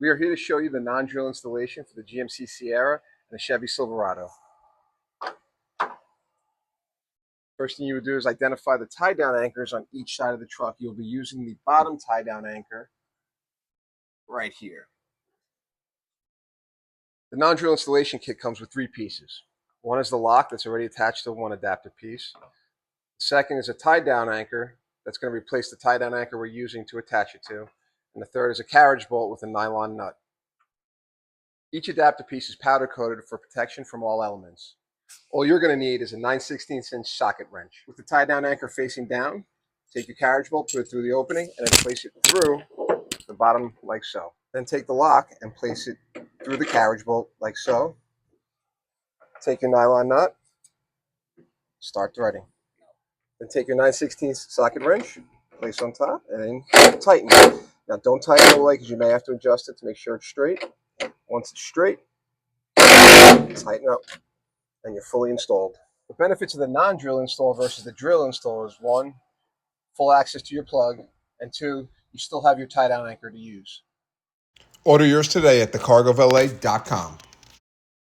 We are here to show you the non-drill installation for the GMC Sierra and the Chevy Silverado. First thing you would do is identify the tie-down anchors on each side of the truck. You'll be using the bottom tie-down anchor right here. The non-drill installation kit comes with 3 pieces. One is the lock that's already attached to one adapter piece. The second is a tie-down anchor that's going to replace the tie-down anchor we're using to attach it to. And the third is a carriage bolt with a nylon nut. Each adapter piece is powder coated for protection from all elements. All you're going to need is a 9/16" socket wrench. With the tie-down anchor facing down, take your carriage bolt, put it through the opening, and then place it through the bottom like so. Then take the lock and place it through the carriage bolt like so. Take your nylon nut, start threading. Then take your 9/16" socket wrench, place on top, and then tighten. Now don't tighten it away because you may have to adjust it to make sure it's straight. Once it's straight, tighten up, and you're fully installed. The benefits of the non-drill install versus the drill install is 1, full access to your plug, and 2, you still have your tie-down anchor to use. Order yours today at thecargofla.com.